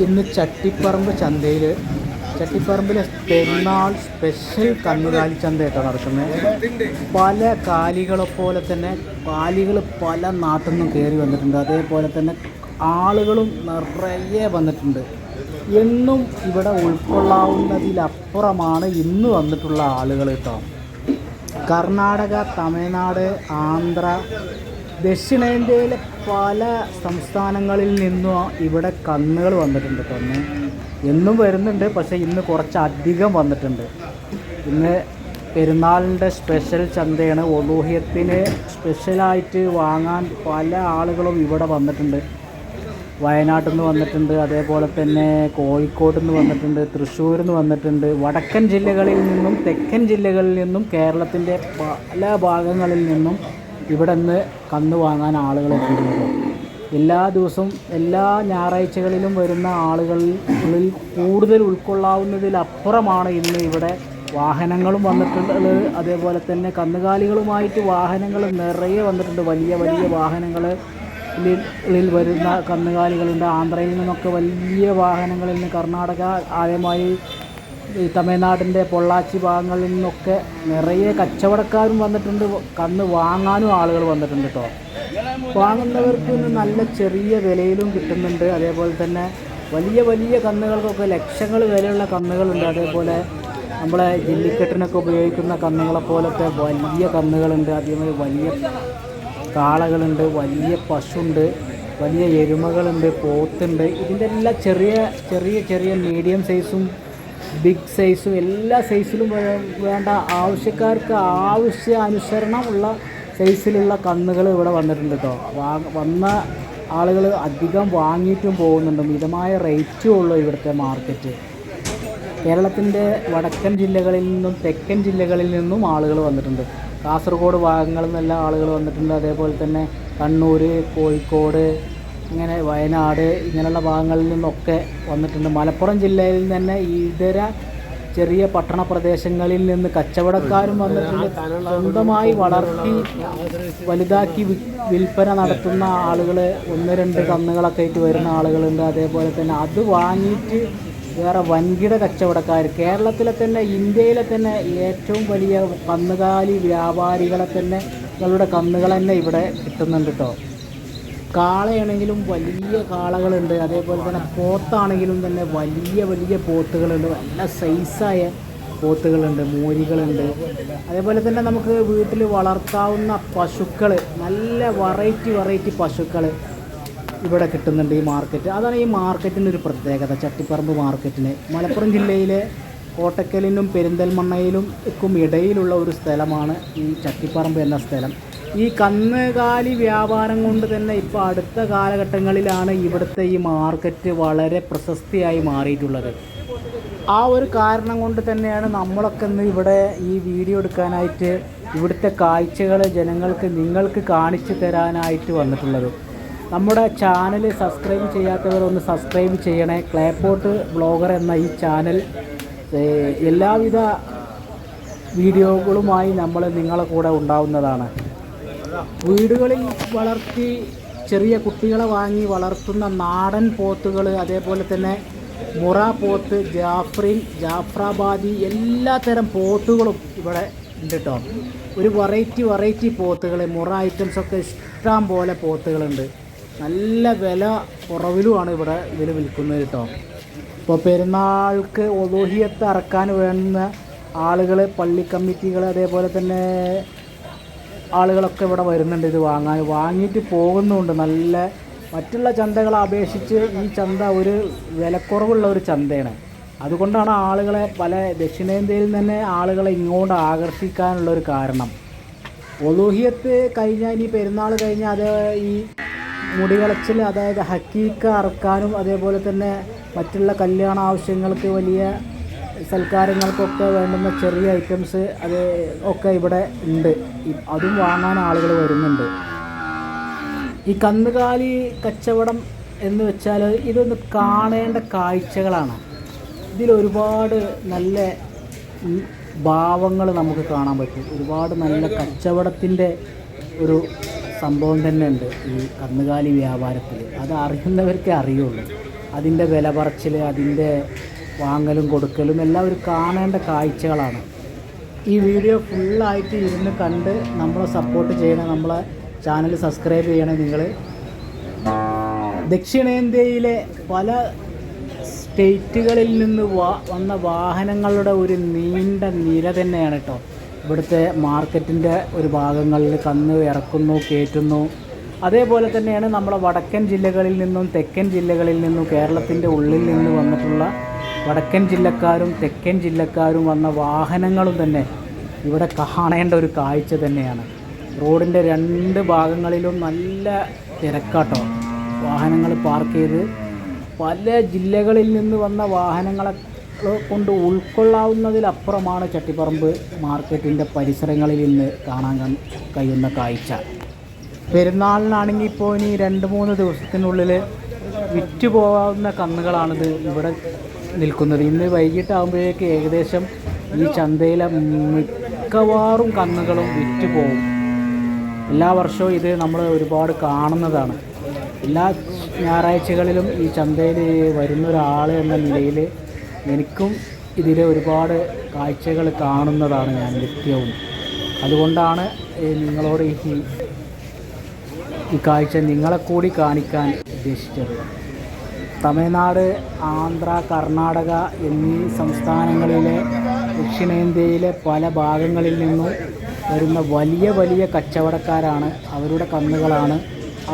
ഇന്ന് ചട്ടിപ്പറമ്പിലെ പെരുന്നാൾ സ്പെഷ്യൽ കന്നുകാലി ചന്തയായിട്ടാണ് നടക്കുന്നത്. പല കാലികളെ പോലെ തന്നെ കാലികൾ പല നാട്ടിൽ നിന്നും കയറി വന്നിട്ടുണ്ട്. അതേപോലെ തന്നെ ആളുകളും നിറയെ വന്നിട്ടുണ്ട്. എന്നും ഇവിടെ ഉൾക്കൊള്ളാവുന്നതിലപ്പുറമാണ് ഇന്ന് വന്നിട്ടുള്ള ആളുകൾ കേട്ടോ. കർണാടക, തമിഴ്നാട്, ആന്ധ്ര, ദക്ഷിണേന്ത്യയിലെ പല സംസ്ഥാനങ്ങളിൽ നിന്നും ഇവിടെ കന്നുകൾ വന്നിട്ടുണ്ട് തന്നെ. എന്നും വരുന്നുണ്ട്, പക്ഷേ ഇന്ന് കുറച്ചധികം വന്നിട്ടുണ്ട്. ഇന്ന് പെരുന്നാളിൻ്റെ സ്പെഷ്യൽ ചന്തയാണ്. ഒളൂഹ്യത്തിന് സ്പെഷ്യലായിട്ട് വാങ്ങാൻ പല ആളുകളും ഇവിടെ വന്നിട്ടുണ്ട്. വയനാട്ടിൽ നിന്ന് വന്നിട്ടുണ്ട്, അതേപോലെ തന്നെ കോഴിക്കോട് നിന്ന് വന്നിട്ടുണ്ട്, തൃശ്ശൂരിൽ നിന്ന് വന്നിട്ടുണ്ട്. വടക്കൻ ജില്ലകളിൽ നിന്നും തെക്കൻ ജില്ലകളിൽ നിന്നും കേരളത്തിൻ്റെ പല ഭാഗങ്ങളിൽ നിന്നും ഇവിടെ നിന്ന് കന്ന് വാങ്ങാൻ ആളുകൾ എത്തിയിട്ടുണ്ട്. എല്ലാ ദിവസവും എല്ലാ ഞായറാഴ്ചകളിലും വരുന്ന ആളുകളിൽ കൂടുതൽ ഉൾക്കൊള്ളാവുന്നതിലപ്പുറമാണ് ഇന്ന് ഇവിടെ വാഹനങ്ങളും വന്നിട്ടുള്ളത്. അതേപോലെ തന്നെ കന്നുകാലികളുമായിട്ട് വാഹനങ്ങൾ നിറയെ വന്നിട്ടുണ്ട്. വലിയ വലിയ വാഹനങ്ങളിൽ വരുന്ന കന്നുകാലികളുണ്ട്. ആന്ധ്രയിൽ നിന്നൊക്കെ വലിയ വാഹനങ്ങളിൽ നിന്ന്, കർണാടക, ആദ്യമായി തമിഴ്നാടിൻ്റെ പൊള്ളാച്ചി ഭാഗങ്ങളിൽ നിന്നൊക്കെ നിറയെ കച്ചവടക്കാരും വന്നിട്ടുണ്ട്. കന്ന് വാങ്ങാനും ആളുകൾ വന്നിട്ടുണ്ട് കേട്ടോ. വാങ്ങുന്നവർക്ക് നല്ല ചെറിയ വിലയിലും കിട്ടുന്നുണ്ട്. അതേപോലെ തന്നെ വലിയ വലിയ കന്നുകൾക്കൊക്കെ ലക്ഷങ്ങൾ വിലയുള്ള കന്നുകളുണ്ട്. അതേപോലെ നമ്മളെ ജല്ലിക്കെട്ടിനൊക്കെ ഉപയോഗിക്കുന്ന കന്നുകളെ പോലത്തെ വലിയ കന്നുകളുണ്ട്. അതേപോലെ വലിയ കാളകളുണ്ട്, വലിയ പശുണ്ട്, വലിയ എരുമകളുണ്ട്, പോത്തുണ്ട്. ഇതിൻ്റെ എല്ലാം ചെറിയ ചെറിയ ചെറിയ മീഡിയം സൈസും ബിഗ് സൈസും എല്ലാ സൈസിലും വേണ്ട ആവശ്യക്കാർക്ക് ആവശ്യാനുസരണമുള്ള സൈസിലുള്ള കന്നുകൾ ഇവിടെ വന്നിട്ടുണ്ട് കേട്ടോ. വന്ന ആളുകൾ അധികം വാങ്ങിയിട്ടും പോകുന്നുണ്ട്. മിതമായ റേറ്റും ഉള്ളൂ ഇവിടുത്തെ മാർക്കറ്റ്. കേരളത്തിൻ്റെ വടക്കൻ ജില്ലകളിൽ നിന്നും തെക്കൻ ജില്ലകളിൽ നിന്നും ആളുകൾ വന്നിട്ടുണ്ട്. കാസർഗോഡ് ഭാഗങ്ങളിൽ നിന്നെല്ലാം ആളുകൾ വന്നിട്ടുണ്ട്. അതേപോലെ തന്നെ കണ്ണൂർ, കോഴിക്കോട്, ഇങ്ങനെ വയനാട് ഇങ്ങനെയുള്ള ഭാഗങ്ങളിൽ നിന്നൊക്കെ വന്നിട്ടുണ്ട്. മലപ്പുറം ജില്ലയിൽ തന്നെ ഇതര ചെറിയ പട്ടണ പ്രദേശങ്ങളിൽ നിന്ന് കച്ചവടക്കാരും വന്നിട്ടുണ്ട്. സ്വന്തമായി വളർത്തി വലുതാക്കി വിൽപ്പന നടത്തുന്ന ആളുകൾ, 1-2 കന്നുകളൊക്കെ ആയിട്ട് വരുന്ന ആളുകളുണ്ട്. അതേപോലെ തന്നെ അത് വാങ്ങിയിട്ട് വേറെ വൻകിട കച്ചവടക്കാർ, കേരളത്തിലെ തന്നെ ഇന്ത്യയിലെ തന്നെ ഏറ്റവും വലിയ കന്നുകാലി വ്യാപാരികളെ തന്നെ ഞങ്ങളുടെ കന്നുകൾ തന്നെ ഇവിടെ കിട്ടുന്നുണ്ട് കേട്ടോ. കാളയാണെങ്കിലും വലിയ കാളകളുണ്ട്. അതേപോലെ തന്നെ പോത്താണെങ്കിലും തന്നെ വലിയ വലിയ പോത്തുകളുണ്ട്. നല്ല സൈസായ പോത്തുകളുണ്ട്, മൂരികളുണ്ട്. അതേപോലെ തന്നെ നമുക്ക് വീട്ടിൽ വളർത്താവുന്ന പശുക്കൾ, നല്ല വെറൈറ്റി പശുക്കൾ ഇവിടെ കിട്ടുന്നുണ്ട് ഈ മാർക്കറ്റ്. അതാണ് ഈ മാർക്കറ്റിൻ്റെ ഒരു പ്രത്യേകത. ചട്ടിപ്പറമ്പ് മാർക്കറ്റിന് മലപ്പുറം ജില്ലയിലെ കോട്ടക്കലിനും പെരിന്തൽമണ്ണയിലും ഇടയിലുള്ള ഒരു സ്ഥലമാണ് ഈ ചട്ടിപ്പറമ്പ് എന്ന സ്ഥലം. ഈ കന്നുകാലി വ്യാപാരം കൊണ്ട് തന്നെ ഇപ്പോൾ അടുത്ത കാലഘട്ടങ്ങളിലാണ് ഇവിടുത്തെ ഈ മാർക്കറ്റ് വളരെ പ്രശസ്തിയായി മാറിയിട്ടുള്ളത്. ആ ഒരു കാരണം കൊണ്ട് തന്നെയാണ് നമ്മളൊക്കെ ഇന്ന് ഇവിടെ ഈ വീഡിയോ എടുക്കാനായിട്ട് ഇവിടുത്തെ കാഴ്ചകൾ നിങ്ങൾക്ക് കാണിച്ചു തരാനായിട്ട് വന്നിട്ടുള്ളത്. നമ്മുടെ ചാനൽ സബ്സ്ക്രൈബ് ചെയ്യാത്തവർ ഒന്ന് സബ്സ്ക്രൈബ് ചെയ്യണേ. ക്ലേപോട്ട് ബ്ലോഗർ എന്ന ഈ ചാനൽ എല്ലാവിധ വീഡിയോകളുമായി നിങ്ങളെ കൂടെ ഉണ്ടാവുന്നതാണ്. വീടുകളിൽ വളർത്തി ചെറിയ കുട്ടികളെ വാങ്ങി വളർത്തുന്ന നാടൻ പോത്തുകൾ, അതേപോലെ തന്നെ മുറ പോത്ത്, ജാഫ്രാബാദി, എല്ലാത്തരം പോത്തുകളും ഇവിടെ ഉണ്ട് കേട്ടോ. ഒരു വെറൈറ്റി പോത്തുകൾ, മുറ ഐറ്റംസൊക്കെ ഇഷ്ടം പോലെ പോത്തുകളുണ്ട്. നല്ല വില കുറവിലുമാണ് ഇവിടെ ഇതിൽ വിൽക്കുന്നത് കേട്ടോ. ഇപ്പോൾ പെരുന്നാൾക്ക് ഒളൂഹിയത്ത് അറക്കാൻ വേണ്ടുന്ന ആളുകൾ, പള്ളി കമ്മിറ്റികൾ, അതേപോലെ തന്നെ ആളുകളൊക്കെ ഇവിടെ വരുന്നുണ്ട് ഇത് വാങ്ങിയിട്ട് പോകുന്നുണ്ട്. നല്ല മറ്റുള്ള ചന്തകളെ അപേക്ഷിച്ച് ഈ ചന്ത ഒരു വിലക്കുറവുള്ള ഒരു ചന്തയാണ്. അതുകൊണ്ടാണ് ആളുകളെ പല ദക്ഷിണേന്ത്യയിൽ തന്നെ ആളുകളെ ഇങ്ങോട്ട് ആകർഷിക്കാനുള്ളൊരു കാരണം. ഒളൂഹിയത്ത് കഴിഞ്ഞാൽ, ഇനി പെരുന്നാൾ കഴിഞ്ഞാൽ അത് ഈ മുടികളച്ചിൽ, അതായത് ഹക്കീക്ക അറക്കാനും അതേപോലെ തന്നെ മറ്റുള്ള കല്യാണ ആവശ്യങ്ങൾക്ക്, വലിയ സൽക്കാരങ്ങൾക്കൊക്കെ വേണ്ടുന്ന ചെറിയ ഐറ്റംസ് അത് ഒക്കെ ഇവിടെ ഉണ്ട്. അതും വാങ്ങാൻ ആളുകൾ വരുന്നുണ്ട്. ഈ കന്നുകാലി കച്ചവടം എന്ന് വെച്ചാൽ ഇതൊന്ന് കാണേണ്ട കാഴ്ചകളാണ്. ഇതിലൊരുപാട് നല്ല ഭാവങ്ങൾ നമുക്ക് കാണാൻ പറ്റും. ഒരുപാട് നല്ല കച്ചവടത്തിൻ്റെ ഒരു സംഭവം തന്നെ ഉണ്ട് ഈ കന്നുകാലി വ്യാപാരത്തിൽ. അത് അറിയുന്നവർക്കേ അറിയുള്ളൂ. അതിൻ്റെ വില പറച്ചിൽ, അതിൻ്റെ വാങ്ങലും കൊടുക്കലും എല്ലാം ഒരു കാണേണ്ട കാഴ്ചകളാണ്. ഈ വീഡിയോ ഫുള്ളായിട്ട് ഇരുന്ന് കണ്ട് നമ്മളെ സപ്പോർട്ട് ചെയ്യണം. നമ്മളെ ചാനൽ സബ്സ്ക്രൈബ് ചെയ്യണം. നിങ്ങൾ ദക്ഷിണേന്ത്യയിലെ പല സ്റ്റേറ്റുകളിൽ നിന്ന് വന്ന വാഹനങ്ങളുടെ ഒരു നീണ്ട നിര തന്നെയാണ് കേട്ടോ ഇവിടുത്തെ മാർക്കറ്റിൻ്റെ ഒരു ഭാഗങ്ങളിൽ കന്ന് ഇറക്കുന്നു, കയറ്റുന്നു. അതേപോലെ തന്നെയാണ് നമ്മളെ വടക്കൻ ജില്ലകളിൽ നിന്നും തെക്കൻ ജില്ലകളിൽ നിന്നും കേരളത്തിൻ്റെ ഉള്ളിൽ നിന്ന് വന്നിട്ടുള്ള വടക്കൻ ജില്ലക്കാരും തെക്കൻ ജില്ലക്കാരും വന്ന വാഹനങ്ങളും തന്നെ ഇവിടെ കാണേണ്ട ഒരു കാഴ്ച തന്നെയാണ്. റോഡിൻ്റെ രണ്ട് ഭാഗങ്ങളിലും നല്ല തിരക്കാട്ടോ. വാഹനങ്ങൾ പാർക്ക് ചെയ്ത് പല ജില്ലകളിൽ നിന്ന് വന്ന വാഹനങ്ങളെ കൊണ്ട് ഉൾക്കൊള്ളാവുന്നതിലപ്പുറമാണ് ചട്ടിപ്പറമ്പ് മാർക്കറ്റിൻ്റെ പരിസരങ്ങളിൽ ഇന്ന് കാണാൻ കഴിയുന്ന കാഴ്ച. പെരുന്നാളിനാണെങ്കിൽ ഇപ്പോൾ ഇനി 2-3 ദിവസത്തിനുള്ളിൽ വിറ്റ് പോകാവുന്ന കന്നുകളാണിത് ഇവിടെ നിൽക്കുന്നത്. ഇന്ന് വൈകിട്ടാകുമ്പോഴേക്ക് ഏകദേശം ഈ ചന്തയിലെ മിക്കവാറും കന്നുകളും വിറ്റ് പോകും. എല്ലാ വർഷവും ഇത് നമ്മൾ ഒരുപാട് കാണുന്നതാണ്. എല്ലാ ഞായറാഴ്ചകളിലും ഈ ചന്തയിൽ വരുന്ന ഒരാൾ എന്ന നിലയിൽ എനിക്കും ഇതിലെ ഒരുപാട് കാഴ്ചകൾ കാണുന്നതാണ് ഞാൻ നിത്യവും. അതുകൊണ്ടാണ് നിങ്ങളോട് ഈ കാഴ്ച നിങ്ങളെ കൂടി കാണിക്കാൻ ഉദ്ദേശിച്ചത്. തമിഴ്നാട്, ആന്ധ്ര, കർണാടക എന്നീ സംസ്ഥാനങ്ങളിലെ ദക്ഷിണേന്ത്യയിലെ പല ഭാഗങ്ങളിൽ നിന്നും വരുന്ന വലിയ വലിയ കച്ചവടക്കാരാണ്. അവരുടെ കന്നുകളാണ്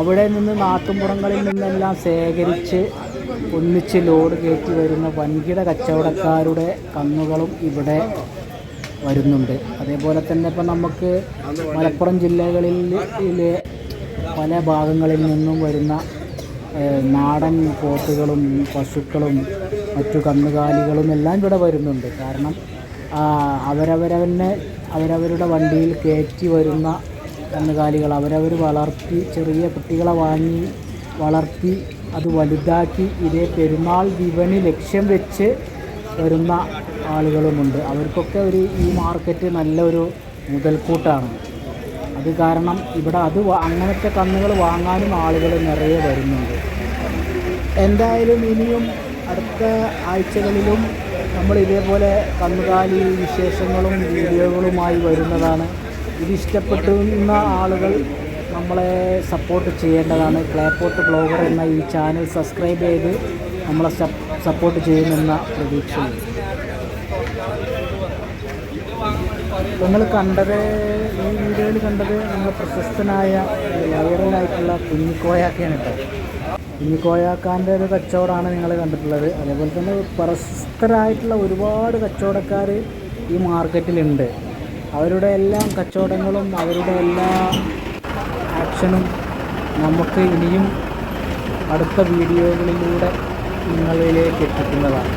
അവിടെ നിന്ന് നാട്ടുമ്പുറങ്ങളിൽ നിന്നെല്ലാം ശേഖരിച്ച് ഒന്നിച്ച് ലോഡ് കയറ്റി വരുന്ന വൻകിട കച്ചവടക്കാരുടെ കന്നുകളും ഇവിടെ വരുന്നുണ്ട്. അതേപോലെ തന്നെ ഇപ്പം നമുക്ക് മലപ്പുറം ജില്ലകളിലെ പല ഭാഗങ്ങളിൽ നിന്നും വരുന്ന നാടൻ പോത്തുകളും പശുക്കളും മറ്റു കന്നുകാലികളും എല്ലാം ഇവിടെ വരുന്നുണ്ട്. കാരണം അവരവരുടെ വണ്ടിയിൽ കയറ്റി വരുന്ന കന്നുകാലികൾ അവരവർ വളർത്തി ചെറിയ കുട്ടികളെ വാങ്ങി വളർത്തി അത് വലുതാക്കി ഇതേ പെരുന്നാൾ വിപണി ലക്ഷ്യം വെച്ച് വരുന്ന ആളുകളുമുണ്ട്. അവർക്കൊക്കെ ഈ മാർക്കറ്റ് നല്ലൊരു മുതൽക്കൂട്ടാണ്. അത് കാരണം ഇവിടെ അങ്ങനത്തെ കന്നുകൾ വാങ്ങാനും ആളുകൾ നിറയെ വരുന്നുണ്ട്. എന്തായാലും ഇനിയും അടുത്ത ആഴ്ചകളിലും നമ്മൾ ഇതേപോലെ കന്നുകാലി വിശേഷങ്ങളും വീഡിയോകളുമായി വരുന്നതാണ്. ഇതിഷ്ടപ്പെടുന്ന ആളുകൾ നമ്മളെ സപ്പോർട്ട് ചെയ്യേണ്ടതാണ്. ക്ലേപോട്ട് ബ്ലോഗർ എന്ന ഈ ചാനൽ സബ്സ്ക്രൈബ് ചെയ്ത് നമ്മളെ സപ്പോർട്ട് ചെയ്യുമെന്ന പ്രതീക്ഷയിൽ നിങ്ങൾ കണ്ടത് ഈ വീഡിയോയിൽ കണ്ടത് നമ്മൾ പ്രശസ്തനായ വൈറലായിട്ടുള്ള കുഞ്ഞിക്കോയാക്കയാണ് കേട്ടോ. കുഞ്ഞിക്കോയാക്കാൻ്റെ ഒരു കച്ചവടമാണ് നിങ്ങൾ കണ്ടിട്ടുള്ളത്. അതേപോലെ തന്നെ പ്രശസ്തരായിട്ടുള്ള ഒരുപാട് കച്ചവടക്കാർ ഈ മാർക്കറ്റിലുണ്ട്. അവരുടെ എല്ലാം കച്ചവടങ്ങളും അവരുടെ എല്ലാ ആക്ഷനും നമുക്ക് ഇനിയും അടുത്ത വീഡിയോകളിലൂടെ നിങ്ങളിലേക്ക് എത്തിക്കുന്നതാണ്.